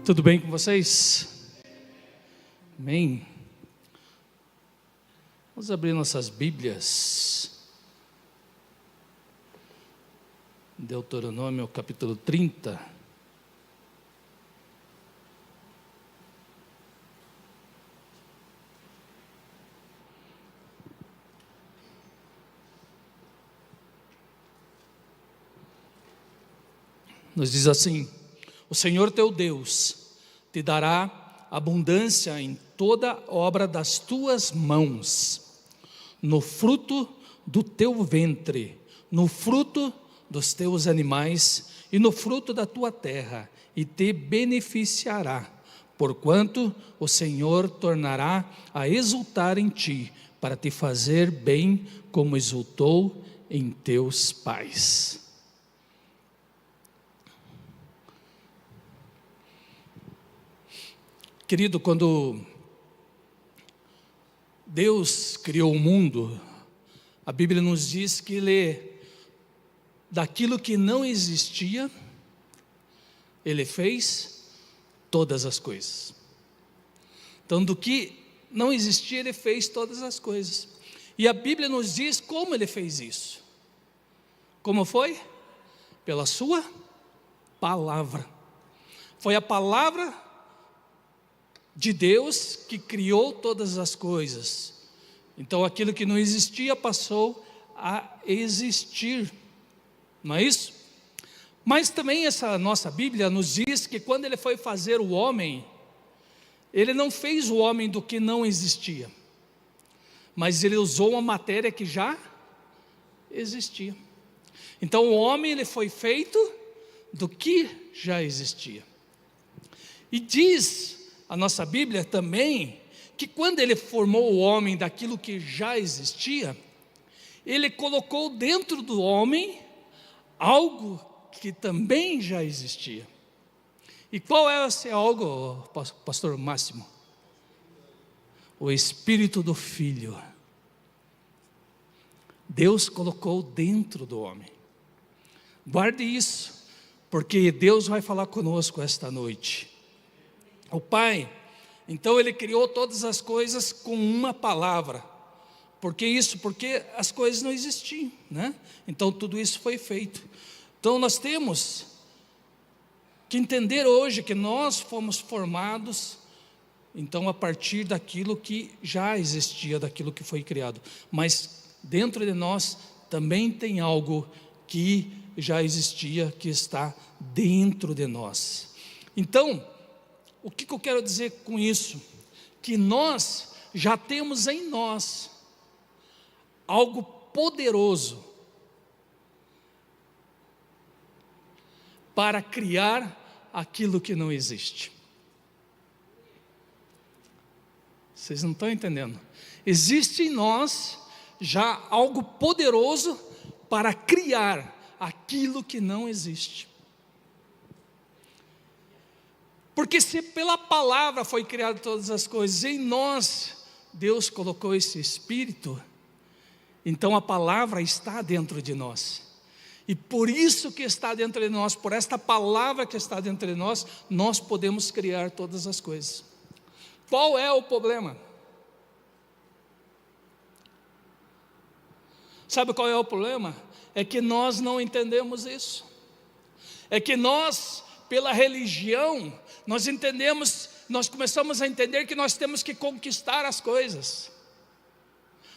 Tudo bem com vocês? Amém. Vamos abrir nossas Bíblias. Deuteronômio capítulo 30. Nos diz assim: o Senhor teu Deus te dará abundância em toda obra das tuas mãos, no fruto do teu ventre, no fruto dos teus animais e no fruto da tua terra, e te beneficiará, porquanto o Senhor tornará a exultar em ti, para te fazer bem, como exultou em teus pais. Querido, quando Deus criou o mundo, a Bíblia nos diz que daquilo que não existia, Ele fez todas as coisas. Então, do que não existia, Ele fez todas as coisas. E a Bíblia nos diz como Ele fez isso. Como foi? Pela sua palavra. Foi a palavra de Deus que criou todas as coisas. Então aquilo que não existia passou a existir, não é isso? Mas também essa nossa Bíblia nos diz que quando Ele foi fazer o homem, Ele não fez o homem do que não existia, mas Ele usou uma matéria que já existia. Então o homem, ele foi feito do que já existia. E diz a nossa Bíblia também que quando Ele formou o homem daquilo que já existia, Ele colocou dentro do homem algo que também já existia. E qual é esse algo, pastor Máximo? O Espírito do Filho. Deus colocou dentro do homem. Guarde isso, porque Deus vai falar conosco esta noite. O Pai, então Ele criou todas as coisas com uma palavra. Por que isso? Porque as coisas não existiam, né? Então tudo isso foi feito. Então nós temos que entender hoje que nós fomos formados, então a partir daquilo que já existia, daquilo que foi criado. Mas dentro de nós também tem algo que já existia, que está dentro de nós. Então, o que eu quero dizer com isso? Que nós já temos em nós algo poderoso para criar aquilo que não existe. Vocês não estão entendendo? Existe em nós já algo poderoso para criar aquilo que não existe. Porque se pela palavra foi criado todas as coisas, em nós Deus colocou esse Espírito, então a palavra está dentro de nós. E por isso que está dentro de nós, por esta palavra que está dentro de nós, nós podemos criar todas as coisas. Qual é o problema? Sabe qual é o problema? É que nós não entendemos isso. É que nós, pela religião, nós começamos a entender que nós temos que conquistar as coisas.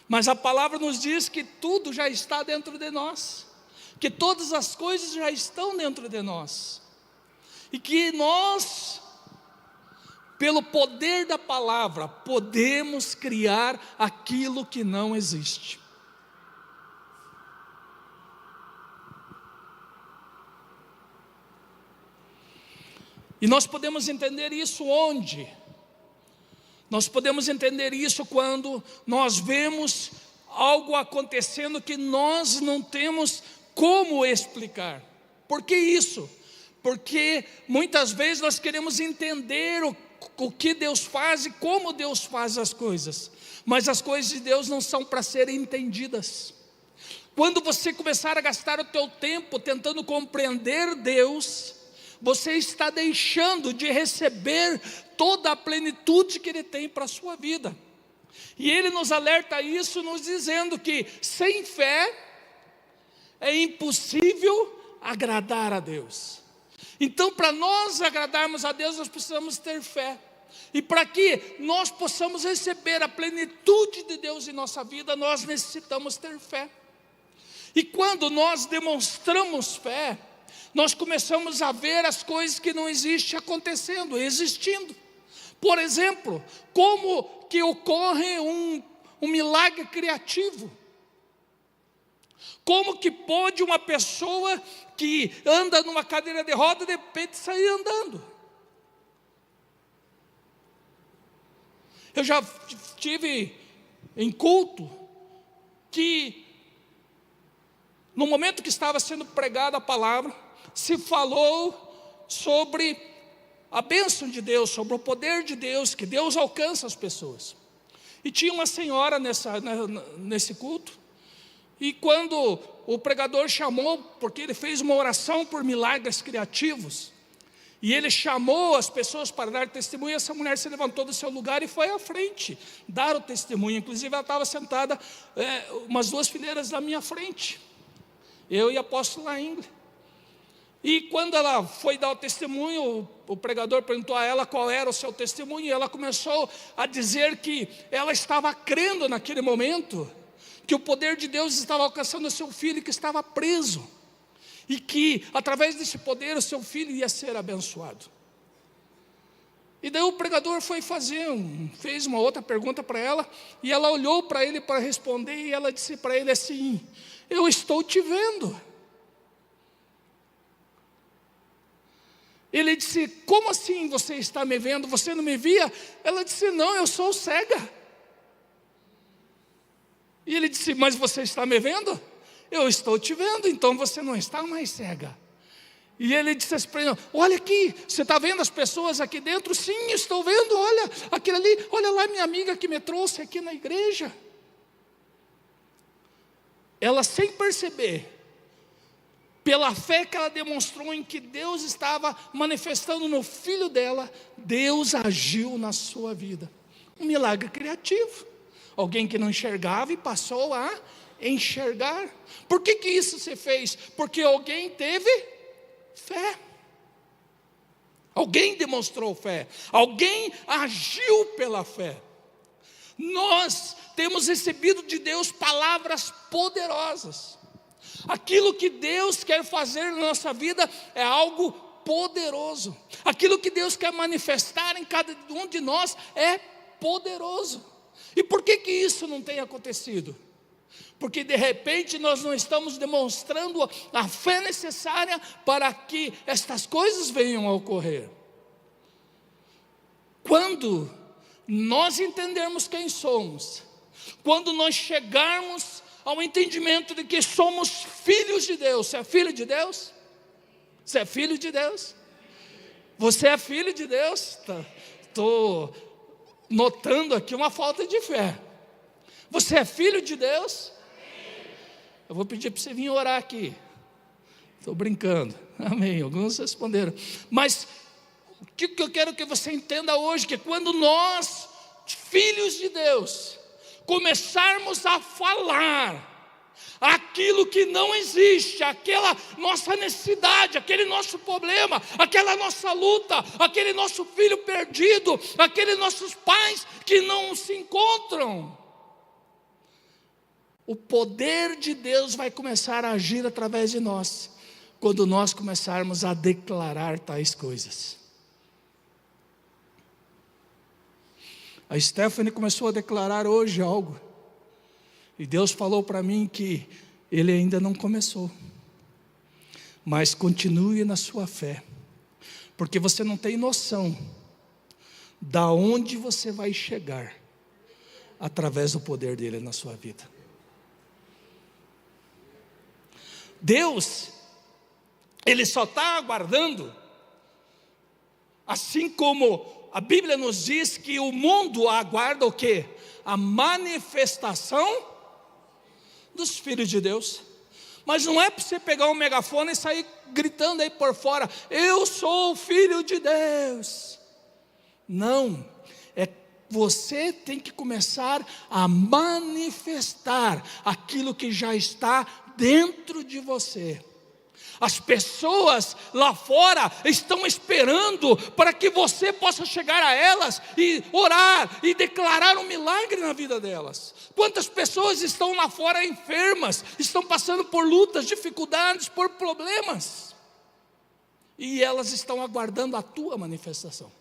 Mas a palavra nos diz que tudo já está dentro de nós, que todas as coisas já estão dentro de nós, e que nós, pelo poder da palavra, podemos criar aquilo que não existe. E nós podemos entender isso onde? Nós podemos entender isso quando nós vemos algo acontecendo que nós não temos como explicar. Por que isso? Porque muitas vezes nós queremos entender o que Deus faz e como Deus faz as coisas, mas as coisas de Deus não são para serem entendidas. Quando você começar a gastar o teu tempo tentando compreender Deus, você está deixando de receber toda a plenitude que Ele tem para a sua vida. E Ele nos alerta a isso, nos dizendo que sem fé é impossível agradar a Deus. Então, para nós agradarmos a Deus, nós precisamos ter fé. E para que nós possamos receber a plenitude de Deus em nossa vida, nós necessitamos ter fé. E quando nós demonstramos fé, nós começamos a ver as coisas que não existem acontecendo, existindo. Por exemplo, como que ocorre um milagre criativo? Como que pode uma pessoa que anda numa cadeira de roda, de repente sair andando? Eu já estive em culto que, no momento que estava sendo pregada a palavra, se falou sobre a bênção de Deus, sobre o poder de Deus, que Deus alcança as pessoas. E tinha uma senhora nesse culto, e quando o pregador chamou, porque ele fez uma oração por milagres criativos, e ele chamou as pessoas para dar testemunho, essa mulher se levantou do seu lugar e foi à frente dar o testemunho. Inclusive ela estava sentada umas 2 fileiras da minha frente, eu e a apóstola Ingrid. E quando ela foi dar o testemunho, o pregador perguntou a ela qual era o seu testemunho, e ela começou a dizer que ela estava crendo naquele momento, que o poder de Deus estava alcançando o seu filho que estava preso, e que através desse poder o seu filho ia ser abençoado. E daí o pregador fez uma outra pergunta para ela, e ela olhou para ele para responder, e ela disse para ele assim: eu estou te vendo. Ele disse: como assim você está me vendo? Você não me via? Ela disse: não, eu sou cega. E ele disse: mas você está me vendo? Eu estou te vendo, então você não está mais cega. E ele disse assim para ele: olha aqui, você está vendo as pessoas aqui dentro? Sim, estou vendo, olha, aquele ali, olha lá minha amiga que me trouxe aqui na igreja. Ela, sem perceber, pela fé que ela demonstrou em que Deus estava manifestando no filho dela, Deus agiu na sua vida. Um milagre criativo. Alguém que não enxergava e passou a enxergar. Por que isso se fez? Porque alguém teve fé. Alguém demonstrou fé. Alguém agiu pela fé. Nós temos recebido de Deus palavras poderosas. Aquilo que Deus quer fazer na nossa vida é algo poderoso. Aquilo que Deus quer manifestar em cada um de nós é poderoso. E por que isso não tem acontecido? Porque de repente nós não estamos demonstrando a fé necessária para que estas coisas venham a ocorrer. Quando nós entendermos quem somos, quando nós chegarmos ao entendimento de que somos filhos de Deus. Você é filho de Deus? Você é filho de Deus? Você é filho de Deus? Estou notando aqui uma falta de fé. Você é filho de Deus? Eu vou pedir para você vir orar aqui. Estou brincando. Amém. Alguns responderam. Mas o que eu quero que você entenda hoje, que quando nós, filhos de Deus, começarmos a falar aquilo que não existe, aquela nossa necessidade, aquele nosso problema, aquela nossa luta, aquele nosso filho perdido, aqueles nossos pais que não se encontram, o poder de Deus vai começar a agir através de nós, quando nós começarmos a declarar tais coisas. A Stephanie começou a declarar hoje algo, e Deus falou para mim que ele ainda não começou, mas continue na sua fé, porque você não tem noção da onde você vai chegar através do poder dele na sua vida. Deus, ele só está aguardando, assim como a Bíblia nos diz que o mundo aguarda o quê? A manifestação dos filhos de Deus. Mas não é para você pegar um megafone e sair gritando aí por fora: eu sou o filho de Deus. Não, você tem que começar a manifestar aquilo que já está dentro de você. As pessoas lá fora estão esperando para que você possa chegar a elas e orar e declarar um milagre na vida delas. Quantas pessoas estão lá fora enfermas, estão passando por lutas, dificuldades, por problemas, e elas estão aguardando a tua manifestação.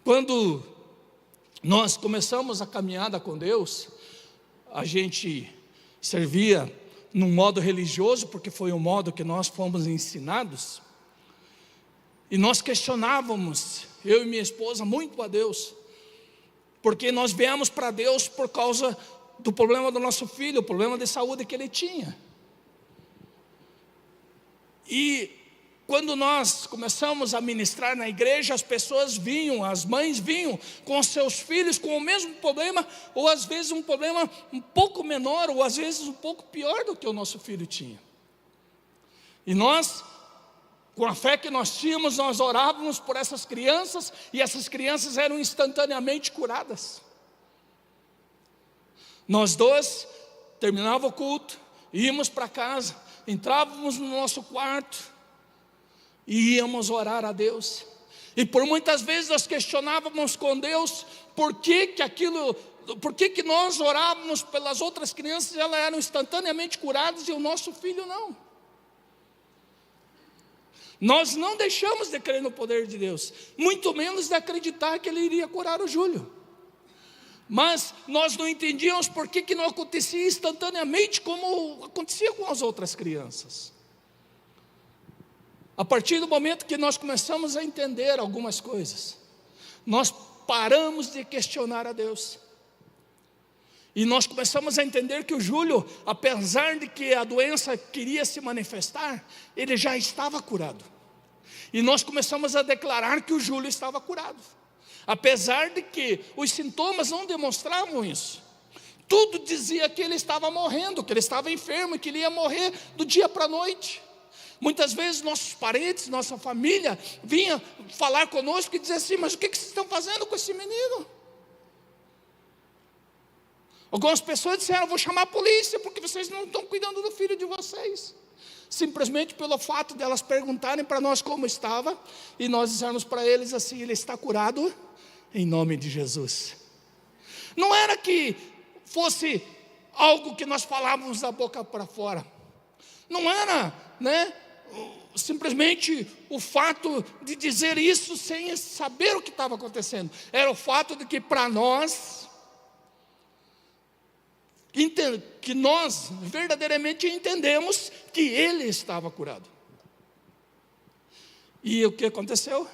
Quando nós começamos a caminhada com Deus, a gente servia num modo religioso, porque foi o modo que nós fomos ensinados, e nós questionávamos, eu e minha esposa, muito a Deus, porque nós viemos para Deus por causa do problema do nosso filho, o problema de saúde que ele tinha. E quando nós começamos a ministrar na igreja, as pessoas vinham, as mães vinham com seus filhos com o mesmo problema, ou às vezes um problema um pouco menor, ou às vezes um pouco pior do que o nosso filho tinha. E nós, com a fé que nós tínhamos, nós orávamos por essas crianças, e essas crianças eram instantaneamente curadas. Nós dois terminava o culto, íamos para casa, entrávamos no nosso quarto, e íamos orar a Deus. E por muitas vezes nós questionávamos com Deus por que nós orávamos pelas outras crianças, elas eram instantaneamente curadas e o nosso filho não. Nós não deixamos de crer no poder de Deus, muito menos de acreditar que Ele iria curar o Júlio. Mas nós não entendíamos por que não acontecia instantaneamente como acontecia com as outras crianças. A partir do momento que nós começamos a entender algumas coisas, nós paramos de questionar a Deus. E nós começamos a entender que o Júlio, apesar de que a doença queria se manifestar, ele já estava curado. E nós começamos a declarar que o Júlio estava curado, apesar de que os sintomas não demonstravam isso. Tudo dizia que ele estava morrendo, que ele estava enfermo e que ele ia morrer do dia para a noite. Muitas vezes nossos parentes, nossa família vinha falar conosco e dizer assim: mas o que vocês estão fazendo com esse menino? Algumas pessoas disseram: vou chamar a polícia porque vocês não estão cuidando do filho de vocês. Simplesmente pelo fato de elas perguntarem para nós como estava, e nós dissemos para eles assim: ele está curado em nome de Jesus. Não era que fosse algo que nós falávamos da boca para fora, não era, simplesmente o fato de dizer isso sem saber o que estava acontecendo. Era o fato de que para nós, que nós verdadeiramente entendemos que ele estava curado. E o que aconteceu?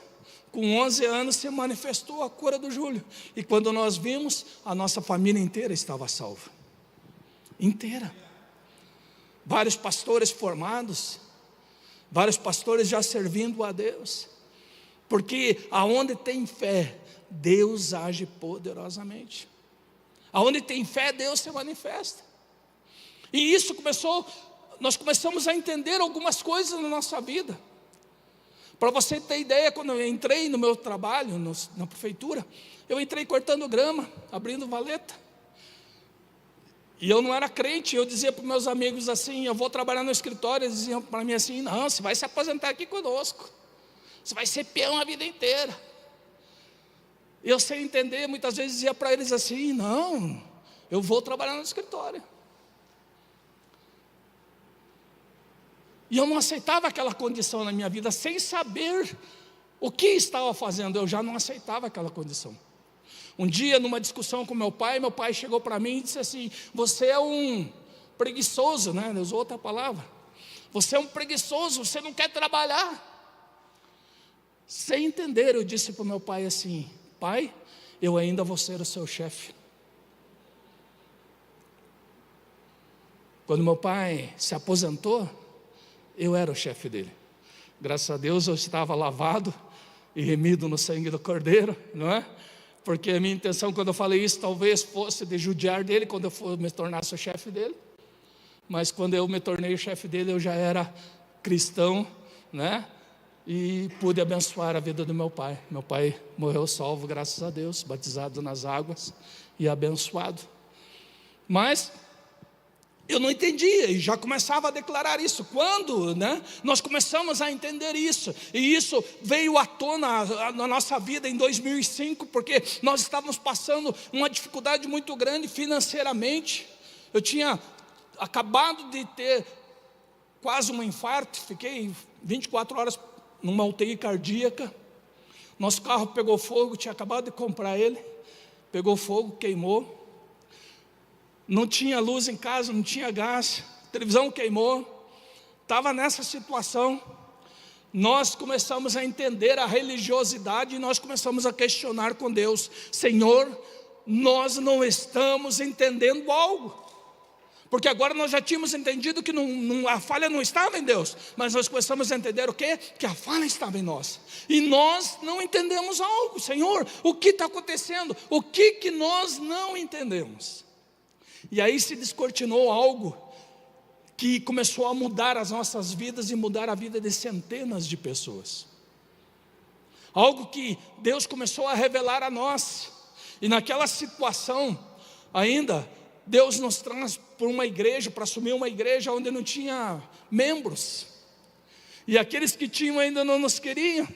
Com 11 anos se manifestou a cura do Júlio, e quando nós vimos, a nossa família inteira estava salva, inteira. Vários pastores formados, vários pastores já servindo a Deus, porque aonde tem fé, Deus age poderosamente. Aonde tem fé, Deus se manifesta. E isso nós começamos a entender algumas coisas na nossa vida. Para você ter ideia, quando eu entrei no meu trabalho na prefeitura, eu entrei cortando grama, abrindo valeta. E eu não era crente, eu dizia para os meus amigos assim: eu vou trabalhar no escritório. Eles diziam para mim assim: não, você vai se aposentar aqui conosco, você vai ser peão a vida inteira. Eu, sem entender, muitas vezes dizia para eles assim: não, eu vou trabalhar no escritório. E eu não aceitava aquela condição na minha vida, sem saber o que estava fazendo, eu já não aceitava aquela condição. Um dia, numa discussão com meu pai chegou para mim e disse assim: você é um preguiçoso, ele usou outra palavra. Você é um preguiçoso, você não quer trabalhar. Sem entender, eu disse para o meu pai assim: pai, eu ainda vou ser o seu chefe. Quando meu pai se aposentou, eu era o chefe dele. Graças a Deus eu estava lavado e remido no sangue do Cordeiro, não é? Porque a minha intenção quando eu falei isso talvez fosse de judiar dele quando eu for me tornasse o chefe dele. mas quando eu me tornei o chefe dele, eu já era cristão, né? E pude abençoar a vida do meu pai. Meu pai morreu salvo, graças a Deus, batizado nas águas e abençoado. Mas eu não entendia e já começava a declarar isso. Quando, né, nós começamos a entender isso, e isso veio à tona na nossa vida em 2005, porque nós estávamos passando uma dificuldade muito grande financeiramente. Eu tinha acabado de ter quase um infarto, fiquei 24 horas numa UTI cardíaca. Nosso carro pegou fogo, tinha acabado de comprar ele, pegou fogo, queimou. Não tinha luz em casa, não tinha gás, a televisão queimou. Estava nessa situação. Nós começamos a entender a religiosidade e nós começamos a questionar com Deus: Senhor, nós não estamos entendendo algo. Porque agora nós já tínhamos entendido que a falha não estava em Deus, mas nós começamos a entender o quê? Que a falha estava em nós. E nós não entendemos algo. Senhor, o que está acontecendo? O que nós não entendemos? E aí se descortinou algo que começou a mudar as nossas vidas e mudar a vida de centenas de pessoas. Algo que Deus começou a revelar a nós. E naquela situação, ainda, Deus nos traz para uma igreja, para assumir uma igreja onde não tinha membros. E aqueles que tinham ainda não nos queriam.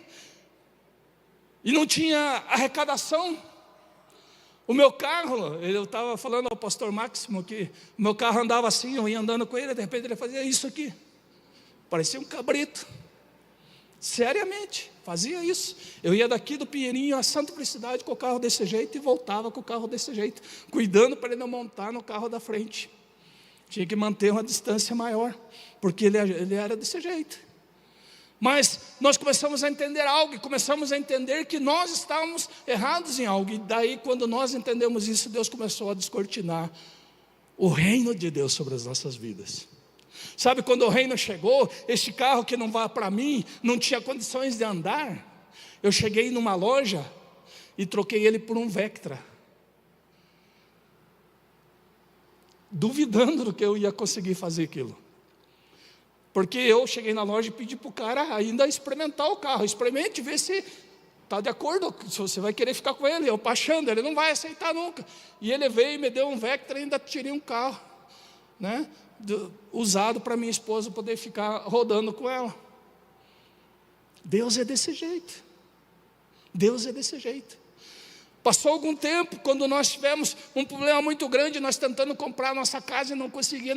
E não tinha arrecadação. O meu carro, eu estava falando ao pastor Máximo que o meu carro andava assim, eu ia andando com ele, de repente ele fazia isso aqui. Parecia um cabrito. Seriamente, fazia isso. Eu ia daqui do Pinheirinho a Santa Felicidade com o carro desse jeito e voltava com o carro desse jeito, cuidando para ele não montar no carro da frente. Tinha que manter uma distância maior, porque ele era desse jeito. Mas nós começamos a entender algo, e começamos a entender que nós estávamos errados em algo. E daí, quando nós entendemos isso, Deus começou a descortinar o reino de Deus sobre as nossas vidas. Sabe, quando o reino chegou, este carro que não vai para mim, não tinha condições de andar. Eu cheguei numa loja e troquei ele por um Vectra, duvidando do que eu ia conseguir fazer aquilo. Porque eu cheguei na loja e pedi para o cara ainda experimentar o carro. Experimente, ver se está de acordo, se você vai querer ficar com ele. Eu achando, ele não vai aceitar nunca. E ele veio e me deu um Vectra e ainda tirei um carro, né, usado para minha esposa poder ficar rodando com ela. Deus é desse jeito. Deus é desse jeito. Passou algum tempo, quando nós tivemos um problema muito grande, nós tentando comprar a nossa casa e não conseguia.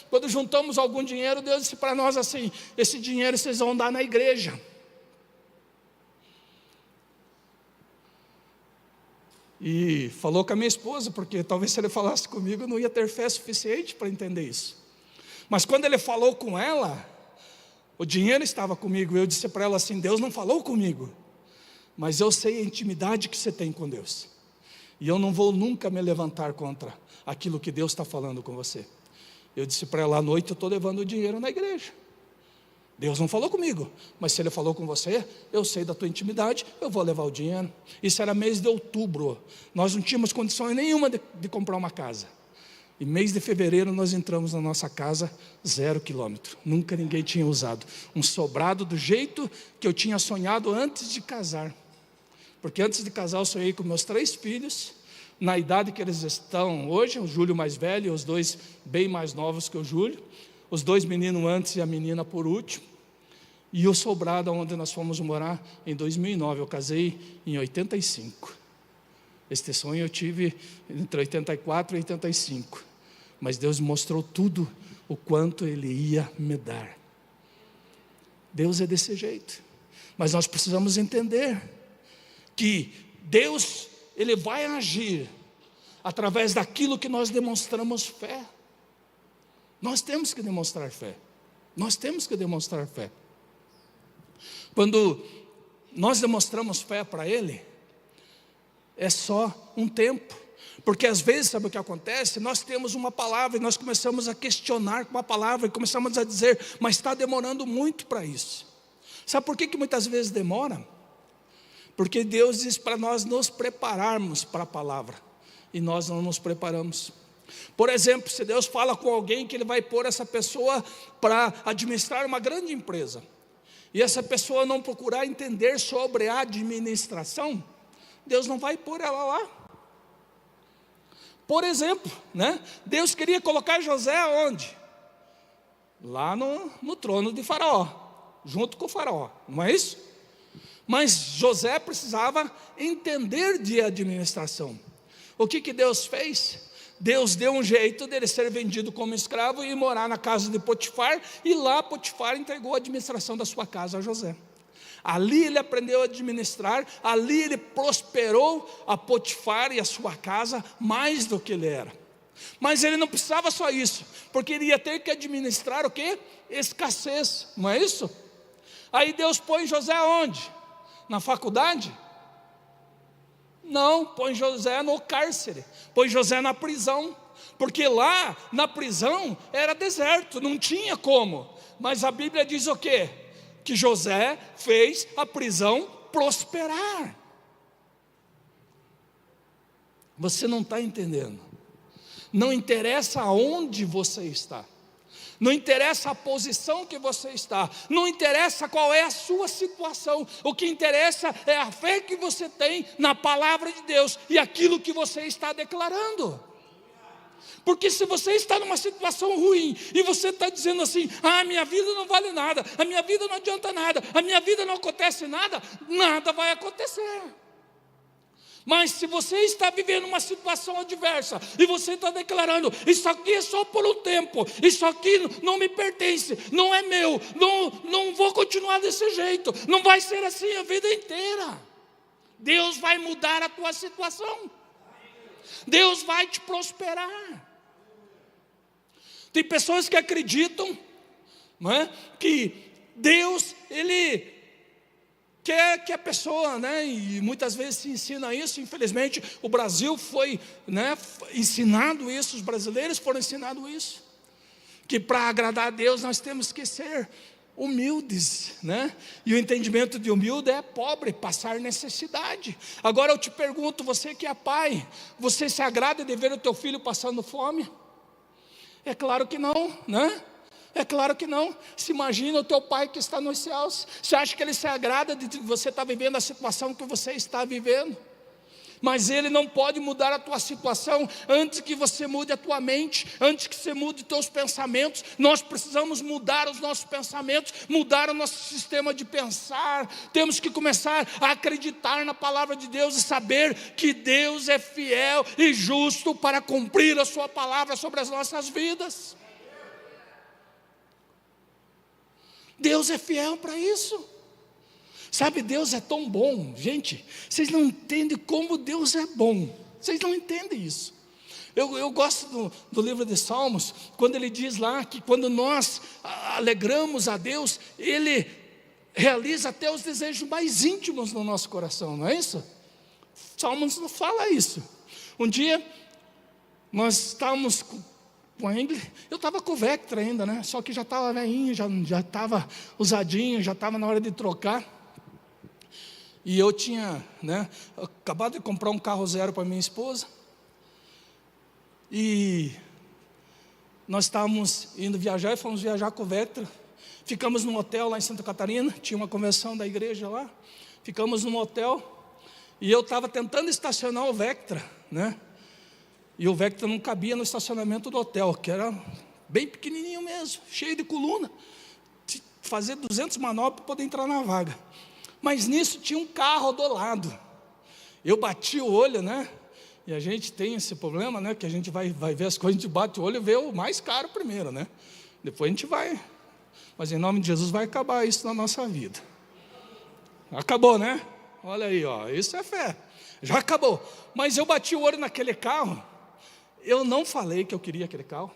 Quando juntamos algum dinheiro, Deus disse para nós assim: esse dinheiro vocês vão dar na igreja. E falou com a minha esposa, porque talvez se ele falasse comigo, eu não ia ter fé suficiente para entender isso. Mas quando ele falou com ela, o dinheiro estava comigo, eu disse para ela assim: Deus não falou comigo, mas eu sei a intimidade que você tem com Deus, e eu não vou nunca me levantar contra aquilo que Deus está falando com você. Eu disse para ela: à noite eu estou levando o dinheiro na igreja. Deus não falou comigo, mas se Ele falou com você, eu sei da tua intimidade, eu vou levar o dinheiro. Isso era mês de outubro, nós não tínhamos condições nenhuma de comprar uma casa. E mês de fevereiro nós entramos na nossa casa 0 quilômetro, nunca ninguém tinha usado. Um sobrado do jeito que eu tinha sonhado antes de casar. Porque antes de casar eu sonhei com meus 3 filhos, na idade que eles estão hoje, o Júlio mais velho, os 2 bem mais novos que o Júlio, os 2 meninos antes e a menina por último, e o sobrado onde nós fomos morar em 2009, eu casei em 85. Este sonho eu tive entre 84 e 85, mas Deus mostrou tudo, o quanto Ele ia me dar. Deus é desse jeito, mas nós precisamos entender que Deus, Ele vai agir através daquilo que nós demonstramos fé. Nós temos que demonstrar fé. Nós temos que demonstrar fé. Quando nós demonstramos fé para Ele, é só um tempo. Porque às vezes, sabe o que acontece? Nós temos uma palavra e nós começamos a questionar com a palavra e começamos a dizer: mas está demorando muito para isso. Sabe por que muitas vezes demora? Porque Deus diz para nós nos prepararmos para a palavra, e nós não nos preparamos. Por exemplo, se Deus fala com alguém que Ele vai pôr essa pessoa para administrar uma grande empresa, e essa pessoa não procurar entender sobre a administração, Deus não vai pôr ela lá. Por exemplo, né? Deus queria colocar José onde? Lá no trono de Faraó, junto com o Faraó, não é isso? Mas José precisava entender de administração. O que Deus fez? Deus deu um jeito dele ser vendido como escravo e morar na casa de Potifar, e lá Potifar entregou a administração da sua casa a José. Ali ele aprendeu a administrar, ali ele prosperou a Potifar e a sua casa mais do que ele era. Mas ele não precisava só isso, porque ele ia ter que administrar o quê? Escassez, não é isso? Aí Deus põe José onde? Na faculdade? Não, põe José no cárcere, põe José na prisão, porque lá na prisão era deserto, não tinha como. Mas a Bíblia diz o quê? Que José fez a prisão prosperar. Você não está entendendo. Não interessa aonde você está, não interessa a posição que você está, não interessa qual é a sua situação, o que interessa é a fé que você tem na palavra de Deus e aquilo que você está declarando. Porque se você está numa situação ruim e você está dizendo assim: ah, minha vida não vale nada, a minha vida não adianta nada, a minha vida não acontece nada, nada vai acontecer. Mas se você está vivendo uma situação adversa e você está declarando: isso aqui é só por um tempo, isso aqui não me pertence, não é meu, não vou continuar desse jeito, não vai ser assim a vida inteira. Deus vai mudar a tua situação, Deus vai te prosperar. Tem pessoas que acreditam, não é, que Deus, Ele quer que a pessoa, né, e muitas vezes se ensina isso, infelizmente o Brasil foi, né, ensinado isso, os brasileiros foram ensinados isso, que para agradar a Deus nós temos que ser humildes, né? E o entendimento de humilde é pobre, passar necessidade. Agora eu te pergunto, você que é pai, você se agrada de ver o teu filho passando fome? É claro que não, né? É claro que não. Se imagina o teu pai que está nos céus. Você acha que ele se agrada de você estar vivendo a situação que você está vivendo? Mas Ele não pode mudar a tua situação antes que você mude a tua mente, antes que você mude os teus pensamentos. Nós precisamos mudar os nossos pensamentos, mudar o nosso sistema de pensar. Temos que começar a acreditar na palavra de Deus e saber que Deus é fiel e justo para cumprir a sua palavra sobre as nossas vidas. Deus é fiel para isso. Sabe, Deus é tão bom, gente, vocês não entendem como Deus é bom, vocês não entendem isso. Eu gosto do livro de Salmos, quando ele diz lá que quando nós alegramos a Deus, Ele realiza até os desejos mais íntimos no nosso coração, não é isso? Salmos não fala isso. Um dia, nós estávamos com a Ingrid, eu estava com o Vectra ainda, né? Só que já estava velhinho, já estava usadinho, já estava na hora de trocar. E eu tinha, né, acabado de comprar um carro zero para minha esposa. E nós estávamos indo viajar e fomos viajar com o Vectra. Ficamos num hotel lá em Santa Catarina, tinha uma convenção da igreja lá. Ficamos num hotel e eu estava tentando estacionar o Vectra, né? E o Vectra não cabia no estacionamento do hotel, que era bem pequenininho mesmo, cheio de coluna. Fazer 200 manobras para poder entrar na vaga. Mas nisso tinha um carro do lado. Eu bati o olho, né? E a gente tem esse problema, né? Que a gente vai ver as coisas, a gente bate o olho e vê o mais caro primeiro, né? Depois a gente vai. Mas em nome de Jesus vai acabar isso na nossa vida. Acabou, né? Olha aí, ó, isso é fé. Já acabou. Mas eu bati o olho naquele carro. Eu não falei que eu queria aquele carro.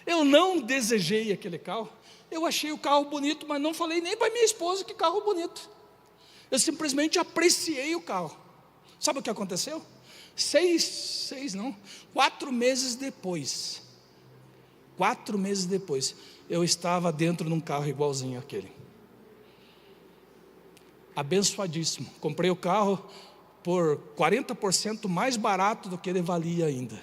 Eu não desejei aquele carro. Eu achei o carro bonito, mas não falei nem para minha esposa que carro bonito. Eu simplesmente apreciei o carro. Sabe o que aconteceu? 4 meses depois. 4 meses depois, eu estava dentro de um carro igualzinho àquele. Abençoadíssimo. Comprei o carro por 40% mais barato do que ele valia ainda.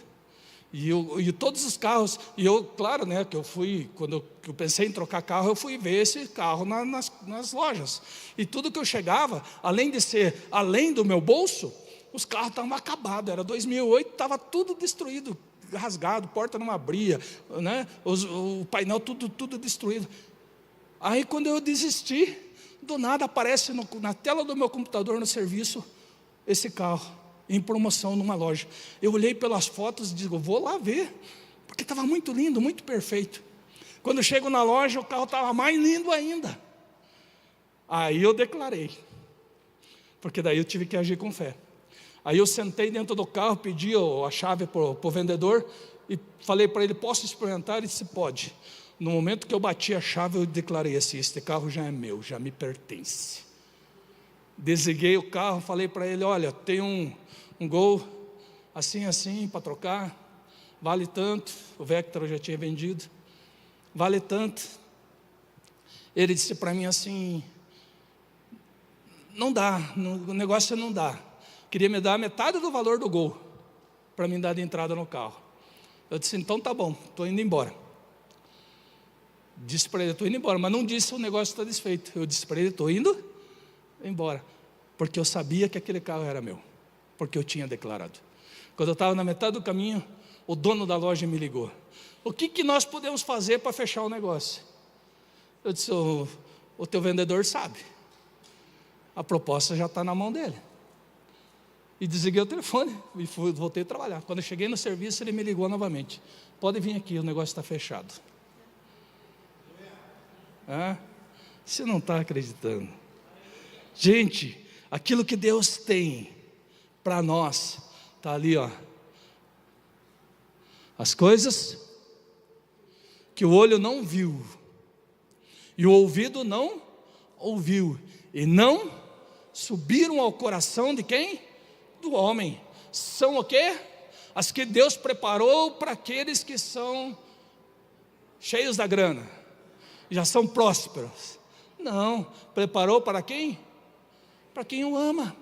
E todos os carros, e eu, claro, né, que eu fui, quando eu pensei em trocar carro, eu fui ver esse carro nas lojas. E tudo que eu chegava, além de ser além do meu bolso, os carros estavam acabados. Era 2008, estava tudo destruído, rasgado, porta não abria, né, o painel tudo destruído. Aí quando eu desisti, do nada aparece na tela do meu computador no serviço, esse carro, em promoção numa loja. Eu olhei pelas fotos e digo, vou lá ver, porque estava muito lindo, muito perfeito. Quando eu chego na loja, o carro estava mais lindo ainda. Aí eu declarei, porque daí eu tive que agir com fé. Aí eu sentei dentro do carro, pedi a chave para o vendedor e falei para ele, posso experimentar? Ele disse, pode. No momento que eu bati a chave, eu declarei assim, este carro já é meu, já me pertence. Desliguei o carro, falei para ele, olha, tem um Gol, assim, para trocar, vale tanto, o Vectra eu já tinha vendido, vale tanto. Ele disse para mim assim, não dá, o negócio não dá, queria me dar metade do valor do Gol, para me dar de entrada no carro. Eu disse, então tá bom, estou indo embora. Disse para ele, estou indo embora, mas não disse o negócio está desfeito. Eu disse para ele, estou indo embora, porque eu sabia que aquele carro era meu, porque eu tinha declarado. Quando eu estava na metade do caminho, o dono da loja me ligou. O que nós podemos fazer para fechar o negócio? Eu disse, o teu vendedor sabe, a proposta já está na mão dele. E desliguei o telefone e voltei a trabalhar. Quando eu cheguei no serviço, ele me ligou novamente. Pode vir aqui, o negócio está fechado. Você não está acreditando. Gente, aquilo que Deus tem para nós, está ali, ó. As coisas que o olho não viu, e o ouvido não ouviu, e não subiram ao coração de quem? Do homem. São o quê? As que Deus preparou para aqueles que são cheios da grana, já são prósperos. Não, preparou para quem? Para quem o ama.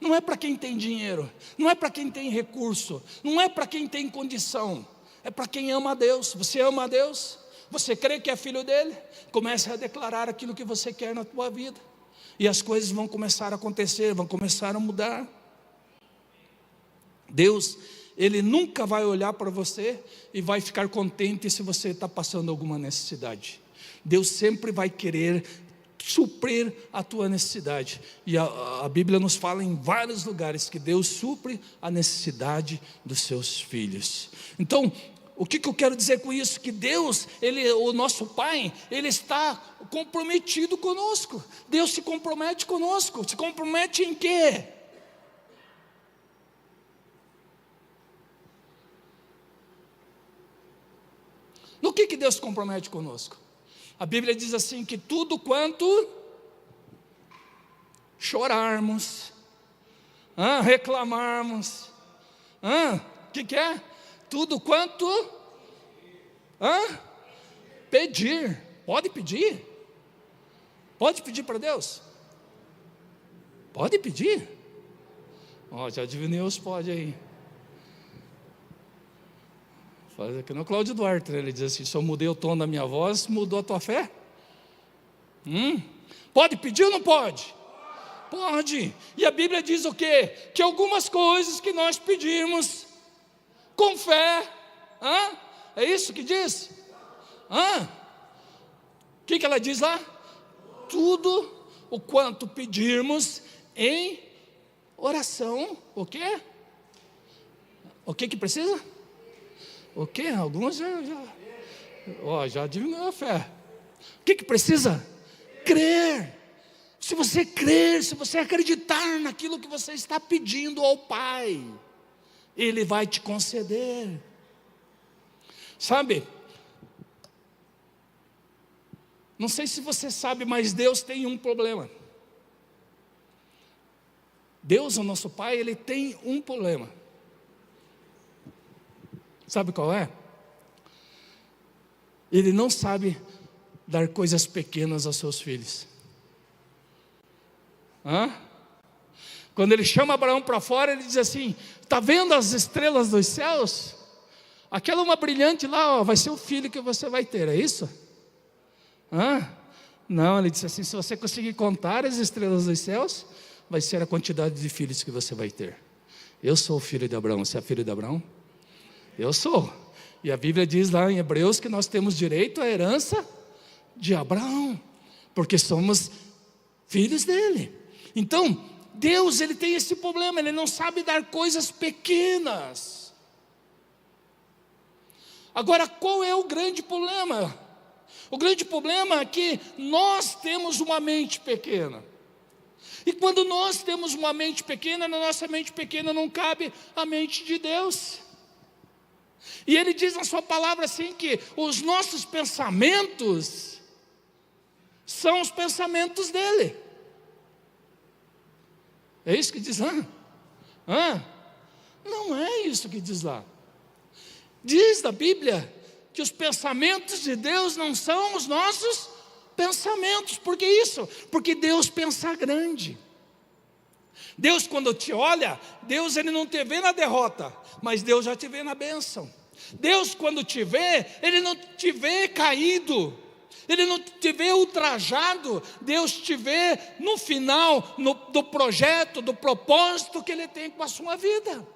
Não é para quem tem dinheiro, não é para quem tem recurso, não é para quem tem condição, é para quem ama a Deus. Você ama a Deus? Você crê que é filho dele? Comece a declarar aquilo que você quer na tua vida, e as coisas vão começar a acontecer, vão começar a mudar. Deus, Ele nunca vai olhar para você e vai ficar contente se você está passando alguma necessidade. Deus sempre vai querer suprir a tua necessidade, e a Bíblia nos fala em vários lugares que Deus supre a necessidade dos seus filhos. Então, o que eu quero dizer com isso? Que Deus, o nosso Pai, Ele está comprometido conosco. Deus se compromete conosco. Se compromete em quê? No que Deus se compromete conosco? A Bíblia diz assim, que tudo quanto chorarmos, reclamarmos, o que é? Tudo quanto pedir. Pode pedir? Pode pedir para Deus? Pode pedir? Já adivinhei os pode aí. Faz aqui no Cláudio Duarte, né? Ele diz assim, se eu mudei o tom da minha voz, mudou a tua fé? Pode pedir ou não pode? Pode. E a Bíblia diz o quê? Que algumas coisas que nós pedimos com fé, é isso que diz? O que ela diz lá? Tudo o quanto pedirmos em oração, o quê? O que precisa? O quê? Alguns já diminuiu a fé. O que precisa? Crer. Se você crer, se você acreditar naquilo que você está pedindo ao Pai, Ele vai te conceder. Sabe? Não sei se você sabe, mas Deus tem um problema. Deus, o nosso Pai, Ele tem um problema. Sabe qual é? Ele não sabe dar coisas pequenas aos seus filhos. Quando ele chama Abraão para fora, ele diz assim, está vendo as estrelas dos céus? Aquela uma brilhante lá, vai ser o filho que você vai ter, é isso? Não, ele disse assim, se você conseguir contar as estrelas dos céus, vai ser a quantidade de filhos que você vai ter. Eu sou o filho de Abraão, você é filho de Abraão? Eu sou. E a Bíblia diz lá em Hebreus que nós temos direito à herança de Abraão, porque somos filhos dele. Então, Deus, ele tem esse problema, ele não sabe dar coisas pequenas. Agora, qual é o grande problema? O grande problema é que nós temos uma mente pequena. E quando nós temos uma mente pequena, na nossa mente pequena não cabe a mente de Deus. E ele diz na sua palavra assim que os nossos pensamentos são os pensamentos dele. É isso que diz lá? Não é isso que diz lá. Diz na Bíblia que os pensamentos de Deus não são os nossos pensamentos. Por que isso? Porque Deus pensa grande. Deus, quando te olha, Deus, ele não te vê na derrota, mas Deus já te vê na bênção. Deus, quando te vê, ele não te vê caído, ele não te vê ultrajado. Deus te vê no final do projeto, do propósito que ele tem com a sua vida.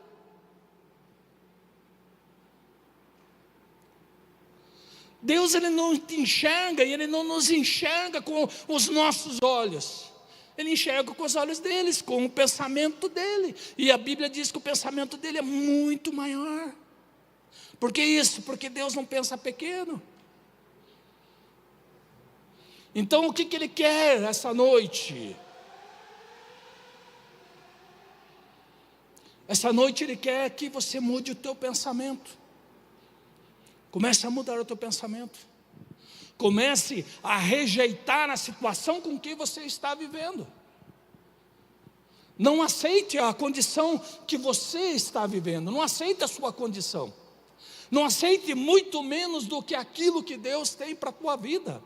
Deus, ele não te enxerga, e ele não nos enxerga com os nossos olhos. Ele enxerga com os olhos deles, com o pensamento dele. E a Bíblia diz que o pensamento dele é muito maior. Por que isso? Porque Deus não pensa pequeno. Então o que ele quer essa noite? Essa noite ele quer que você mude o teu pensamento. Comece a mudar o teu pensamento. Comece a rejeitar a situação com que você está vivendo. Não aceite a condição que você está vivendo. Não aceite a sua condição. Não aceite muito menos do que aquilo que Deus tem para a tua vida.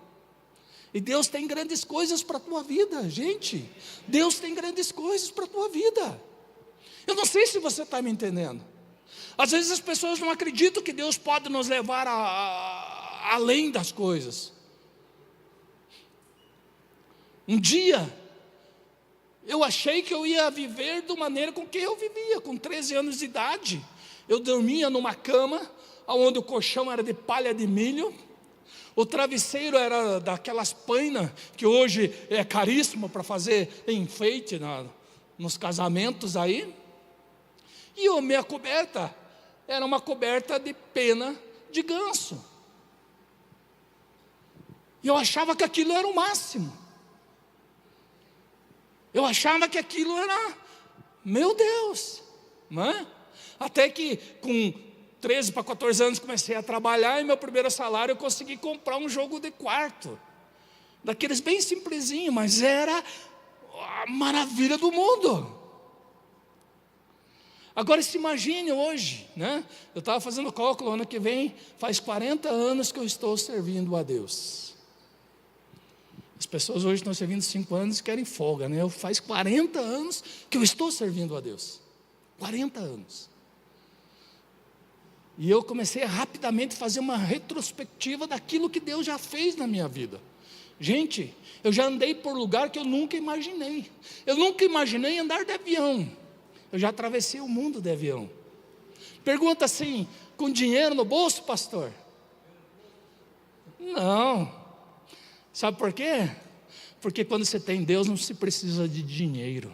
E Deus tem grandes coisas para a tua vida, gente. Deus tem grandes coisas para a tua vida. Eu não sei se você está me entendendo. Às vezes as pessoas não acreditam que Deus pode nos levar além das coisas. Um dia, eu achei que eu ia viver da maneira com que eu vivia, com 13 anos de idade. Eu dormia numa cama, onde o colchão era de palha de milho, o travesseiro era daquelas painas, que hoje é caríssimo para fazer enfeite nos casamentos aí. E a minha coberta era uma coberta de pena de ganso. E eu achava que aquilo era o máximo. Eu achava que aquilo era, meu Deus, não é? Até que com 13 para 14 anos comecei a trabalhar, e meu primeiro salário eu consegui comprar um jogo de quarto, daqueles bem simplesinho, mas era a maravilha do mundo. Agora se imagine hoje, né? Eu estava fazendo cálculo, ano que vem faz 40 anos que eu estou servindo a Deus. As pessoas hoje estão servindo 5 anos e querem folga, né? Faz 40 anos que eu estou servindo a Deus. 40 anos. E eu comecei a rapidamente fazer uma retrospectiva daquilo que Deus já fez na minha vida. Gente, eu já andei por lugar que eu nunca imaginei. Eu nunca imaginei andar de avião. Eu já atravessei o mundo de avião. Pergunta assim, com dinheiro no bolso, pastor? Não. Sabe por quê? Porque quando você tem Deus não se precisa de dinheiro.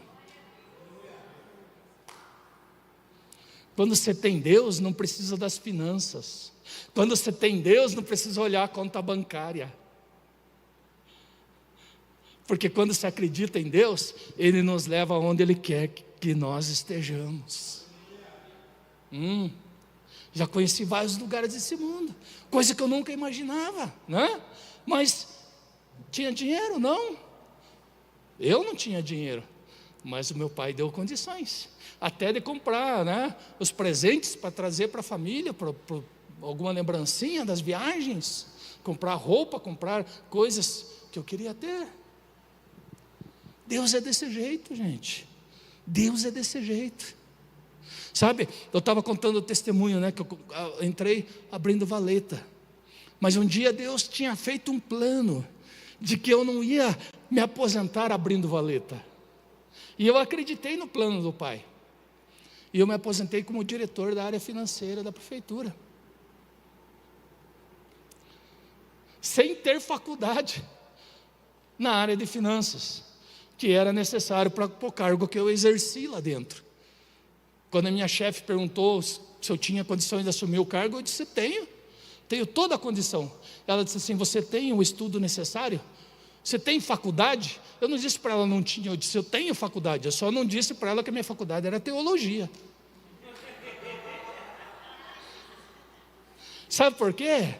Quando você tem Deus não precisa das finanças. Quando você tem Deus não precisa olhar a conta bancária. Porque quando você acredita em Deus, Ele nos leva aonde Ele quer que nós estejamos. Já conheci vários lugares desse mundo, coisa que eu nunca imaginava, né? Mas tinha dinheiro? Não. Eu não tinha dinheiro, mas o meu pai deu condições, até de comprar, né, os presentes para trazer para a família, para alguma lembrancinha das viagens, comprar roupa, comprar coisas que eu queria ter. Deus é desse jeito, gente. Deus é desse jeito. Sabe, eu estava contando o testemunho, né, que eu entrei abrindo valeta. Mas um dia Deus tinha feito um plano de que eu não ia me aposentar abrindo valeta. E eu acreditei no plano do Pai. E eu me aposentei como diretor da área financeira da prefeitura. Sem ter faculdade na área de finanças, que era necessário para o cargo que eu exerci lá dentro. Quando a minha chefe perguntou se eu tinha condições de assumir o cargo, eu disse: tenho toda a condição. Ela disse assim: você tem o estudo necessário? Você tem faculdade? Eu não disse para ela não tinha, eu disse: eu tenho faculdade. Eu só não disse para ela que a minha faculdade era teologia. Sabe por quê?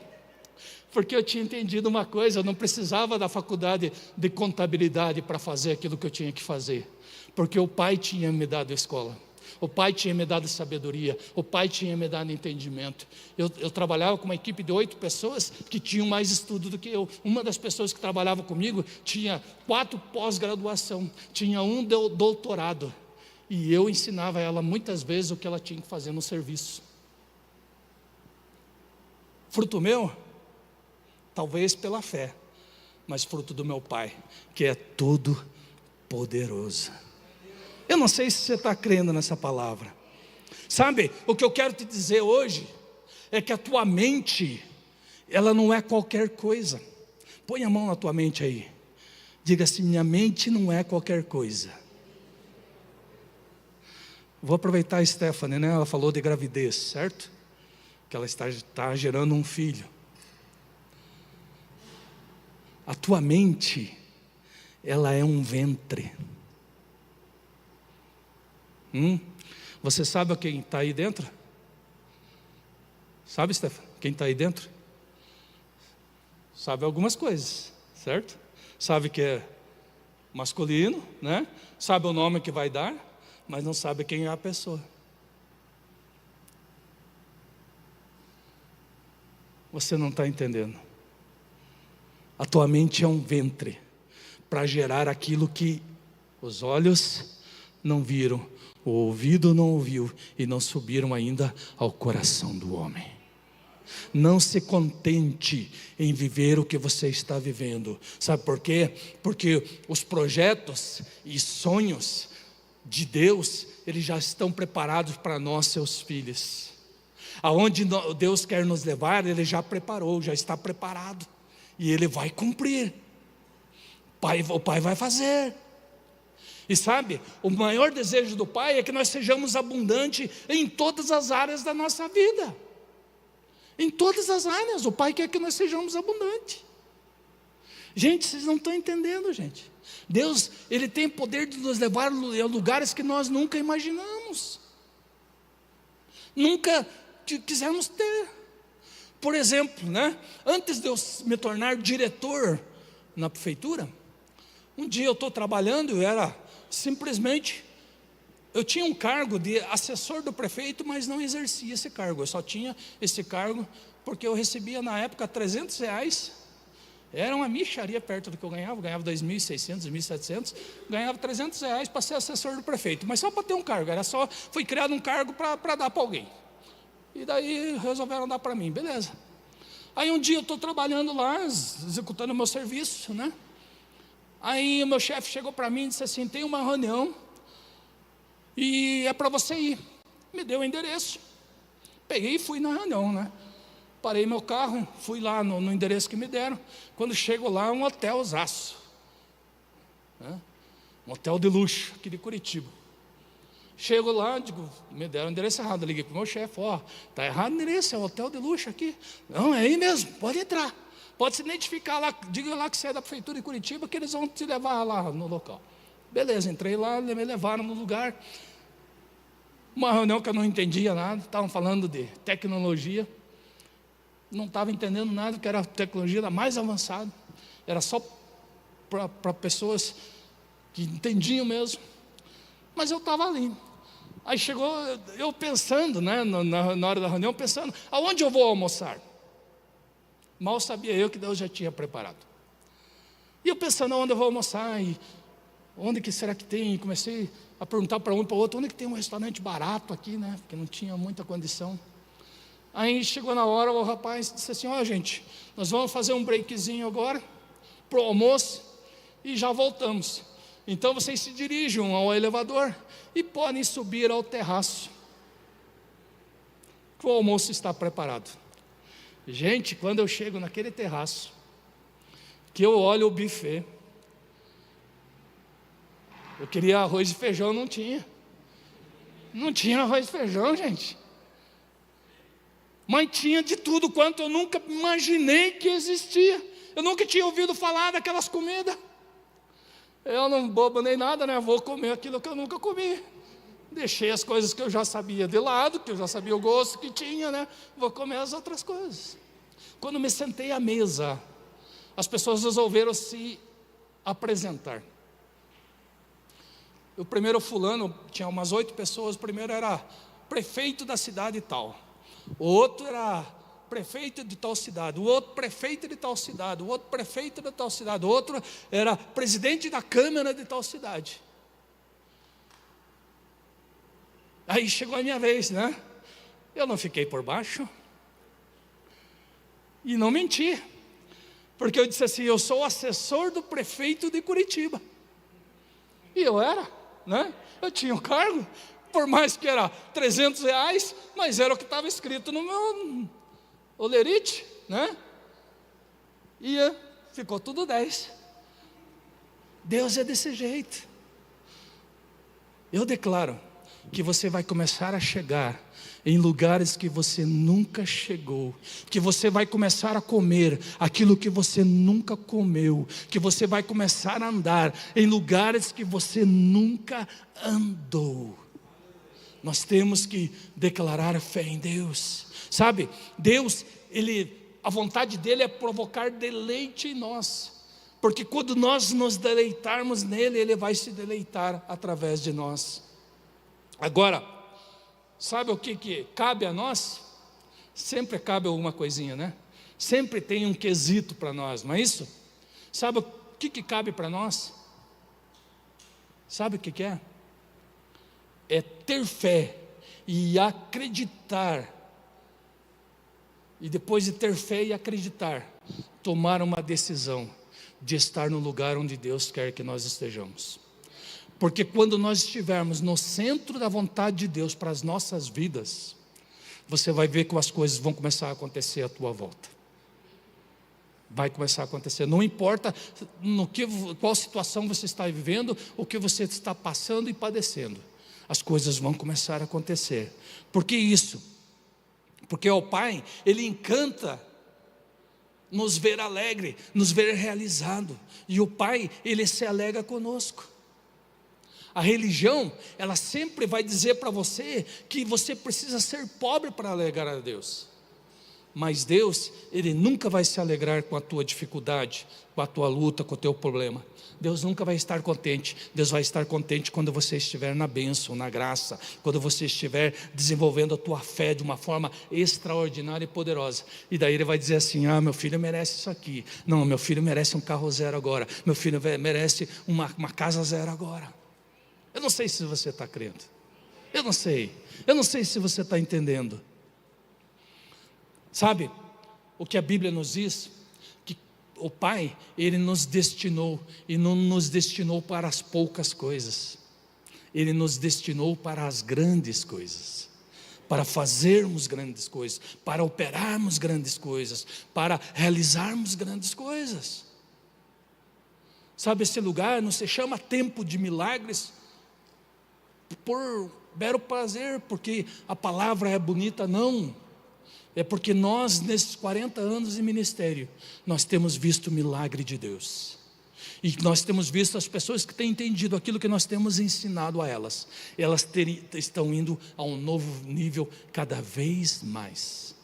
Porque eu tinha entendido uma coisa: eu não precisava da faculdade de contabilidade para fazer aquilo que eu tinha que fazer, porque o Pai tinha me dado a escola, o Pai tinha me dado sabedoria, o Pai tinha me dado entendimento. Eu trabalhava com uma equipe de 8 pessoas que tinham mais estudo do que eu. Uma das pessoas que trabalhava comigo tinha 4 pós-graduação, tinha um doutorado, e eu ensinava ela muitas vezes o que ela tinha que fazer no serviço. Fruto meu? Talvez pela fé, mas fruto do meu Pai, que é todo poderoso. Eu não sei se você está crendo nessa palavra. Sabe, o que eu quero te dizer hoje é que a tua mente, ela não é qualquer coisa. Põe a mão na tua mente aí. Diga assim: minha mente não é qualquer coisa. Vou aproveitar a Stephanie, né? Ela falou de gravidez, certo? Que ela está gerando um filho. A tua mente, ela é um ventre. Você sabe quem está aí dentro? Sabe, Stefan, quem está aí dentro? Sabe algumas coisas, certo? Sabe que é masculino, né? Sabe o nome que vai dar, mas não sabe quem é a pessoa. Você não está entendendo. A tua mente é um ventre para gerar aquilo que os olhos não viram, o ouvido não ouviu e não subiram ainda ao coração do homem. Não se contente em viver o que você está vivendo. Sabe por quê? Porque os projetos e sonhos de Deus, eles já estão preparados para nós, seus filhos. Aonde Deus quer nos levar, Ele já preparou, já está preparado. E Ele vai cumprir. O Pai vai fazer. E sabe, o maior desejo do Pai é que nós sejamos abundantes em todas as áreas da nossa vida. Em todas as áreas, o Pai quer que nós sejamos abundantes. Gente, vocês não estão entendendo, gente. Deus, Ele tem poder de nos levar a lugares que nós nunca imaginamos. Nunca quisemos ter. Por exemplo, né? Antes de eu me tornar diretor na prefeitura, um dia eu estou trabalhando, eu tinha um cargo de assessor do prefeito, mas não exercia esse cargo. Eu só tinha esse cargo porque eu recebia na época R$300. Era uma mixaria perto do que eu ganhava 2.600, 2.700, ganhava R$300 para ser assessor do prefeito, mas só para ter um cargo, foi criado um cargo para dar para alguém. E daí resolveram dar para mim, beleza. Aí um dia eu estou trabalhando lá, executando o meu serviço, né? Aí o meu chefe chegou para mim e disse assim: tem uma reunião e é para você ir. Me deu o endereço. Peguei e fui na reunião, né? Parei meu carro, fui lá no endereço que me deram. Quando chego lá, um hotelzaço, né? Um hotel de luxo, aqui de Curitiba. Chego lá, digo, me deram o endereço errado. Liguei para o meu chefe: está errado o endereço, é um hotel de luxo aqui. Não, é aí mesmo, pode entrar. Pode se identificar lá, diga lá que você é da prefeitura de Curitiba, que eles vão te levar lá no local. Beleza, entrei lá, me levaram no lugar. Uma reunião que eu não entendia nada, estavam falando de tecnologia. Não estava entendendo nada, que era a tecnologia da mais avançada. Era só para pessoas que entendiam mesmo. Mas eu estava ali. Aí chegou, eu pensando, né, na hora da reunião, pensando, aonde eu vou almoçar? Mal sabia eu que Deus já tinha preparado. E eu pensando, aonde eu vou almoçar? E onde que será que tem? Comecei a perguntar para um e para o outro, onde que tem um restaurante barato aqui, né? Porque não tinha muita condição. Aí chegou na hora, o rapaz disse assim: ó, gente, nós vamos fazer um breakzinho agora, para o almoço, e já voltamos. Então vocês se dirigam ao elevador e podem subir ao terraço, que o almoço está preparado. Gente, quando eu chego naquele terraço, que eu olho o buffet, eu queria arroz e feijão, não tinha. Não tinha arroz e feijão, gente. Mas tinha de tudo quanto eu nunca imaginei que existia. Eu nunca tinha ouvido falar daquelas comidas. Eu não bobo nem nada, né? Vou comer aquilo que eu nunca comi. Deixei as coisas que eu já sabia de lado, que eu já sabia o gosto que tinha, né? Vou comer as outras coisas. Quando me sentei à mesa, as pessoas resolveram se apresentar. O primeiro fulano, tinha umas 8 pessoas. O primeiro era prefeito da cidade tal. O outro era prefeito de tal cidade. O outro prefeito de tal cidade. O outro prefeito de tal cidade. O outro era presidente da câmara de tal cidade. Aí chegou a minha vez, né? Eu não fiquei por baixo. E não menti. Porque eu disse assim: eu sou o assessor do prefeito de Curitiba. E eu era, né? Eu tinha um cargo, por mais que era R$300, mas era o que estava escrito no meu olerite, né? E ficou tudo 10. Deus é desse jeito. Eu declaro que você vai começar a chegar em lugares que você nunca chegou, que você vai começar a comer aquilo que você nunca comeu, que você vai começar a andar em lugares que você nunca andou. Nós temos que declarar fé em Deus. Sabe, Deus, a vontade dele é provocar deleite em nós, porque quando nós nos deleitarmos nele, ele vai se deleitar através de nós. Agora, sabe o que cabe a nós? Sempre cabe alguma coisinha, né? Sempre tem um quesito para nós, não é isso? Sabe o que cabe para nós? Sabe o que é? É ter fé e acreditar. E depois de ter fé e acreditar, tomar uma decisão de estar no lugar onde Deus quer que nós estejamos. Porque quando nós estivermos no centro da vontade de Deus para as nossas vidas, você vai ver que as coisas vão começar a acontecer à tua volta. Vai começar a acontecer. Não importa qual situação você está vivendo, o que você está passando e padecendo, as coisas vão começar a acontecer. Por que isso? Porque o Pai, Ele encanta nos ver alegre, nos ver realizado. E o Pai, Ele se alegra conosco. A religião, ela sempre vai dizer para você que você precisa ser pobre para alegrar a Deus. Mas Deus, Ele nunca vai se alegrar com a tua dificuldade, com a tua luta, com o teu problema. Deus nunca vai estar contente. Deus vai estar contente quando você estiver na bênção, na graça, quando você estiver desenvolvendo a tua fé de uma forma extraordinária e poderosa. E daí Ele vai dizer assim: ah, meu filho merece isso aqui. Não, meu filho merece um carro zero agora. Meu filho merece uma casa zero agora. Eu não sei se você está crendo. Eu não sei se você está entendendo. Sabe, o que a Bíblia nos diz? Que o Pai, Ele nos destinou, e não nos destinou para as poucas coisas. Ele nos destinou para as grandes coisas, para fazermos grandes coisas, para operarmos grandes coisas, para realizarmos grandes coisas. Sabe, esse lugar não se chama tempo de milagres por mero prazer, porque a palavra é bonita, não. É porque nós, nesses 40 anos de ministério, nós temos visto o milagre de Deus. E nós temos visto as pessoas que têm entendido aquilo que nós temos ensinado a elas. Elas estão indo a um novo nível cada vez mais.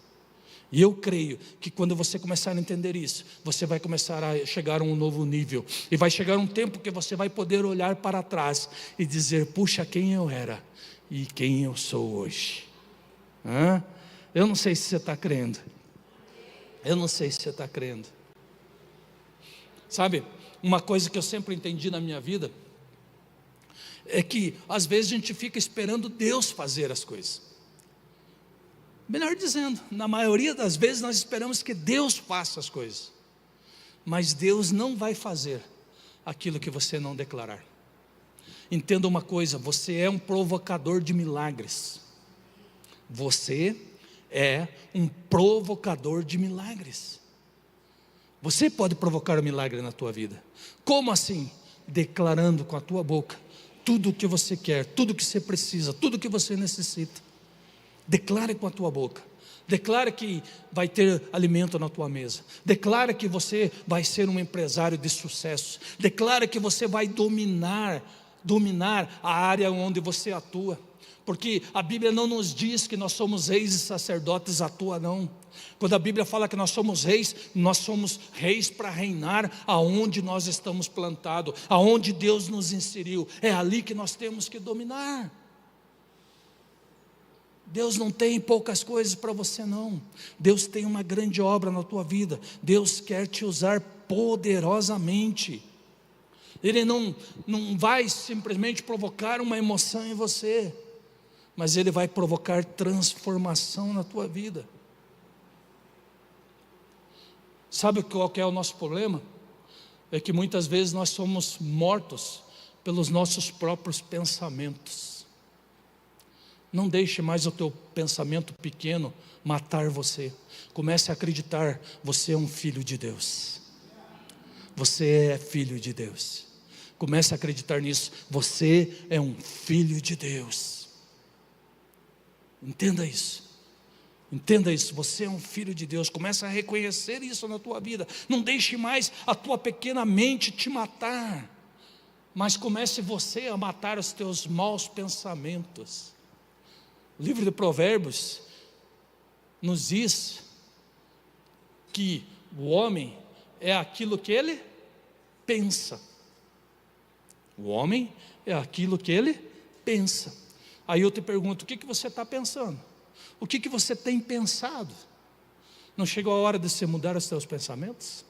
E eu creio que quando você começar a entender isso, você vai começar a chegar a um novo nível. E vai chegar um tempo que você vai poder olhar para trás e dizer: puxa, quem eu era e quem eu sou hoje. Eu não sei se você está crendo. Eu não sei se você está crendo. Sabe, uma coisa que eu sempre entendi na minha vida é que às vezes a gente fica esperando Deus fazer as coisas. Melhor dizendo, na maioria das vezes nós esperamos que Deus faça as coisas, mas Deus não vai fazer aquilo que você não declarar. Entenda uma coisa, você é um provocador de milagres. Você é um provocador de milagres. Você pode provocar um milagre na tua vida. Como assim? Declarando com a tua boca tudo o que você quer, tudo o que você precisa, tudo o que você necessita. Declare com a tua boca. Declara que vai ter alimento na tua mesa. Declara que você vai ser um empresário de sucesso. Declara que você vai dominar a área onde você atua. Porque a Bíblia não nos diz que nós somos reis e sacerdotes à toa, não. Quando a Bíblia fala que nós somos reis para reinar aonde nós estamos plantados, aonde Deus nos inseriu. É ali que nós temos que dominar. Deus não tem poucas coisas para você, não. Deus tem uma grande obra na tua vida. Deus quer te usar poderosamente. Ele não vai simplesmente provocar uma emoção em você, mas Ele vai provocar transformação na tua vida. Sabe qual que é o nosso problema? É que muitas vezes nós somos mortos pelos nossos próprios pensamentos. Não deixe mais o teu pensamento pequeno matar você. Comece a acreditar, você é um filho de Deus. Você é filho de Deus. Comece a acreditar nisso, você é um filho de Deus. Entenda isso. Entenda isso, você é um filho de Deus. Comece a reconhecer isso na tua vida. Não deixe mais a tua pequena mente te matar, mas comece você a matar os teus maus pensamentos. O livro de Provérbios nos diz que o homem é aquilo que ele pensa. O homem é aquilo que ele pensa. Aí eu te pergunto, o que você está pensando? O que você tem pensado? Não chegou a hora de você mudar os seus pensamentos?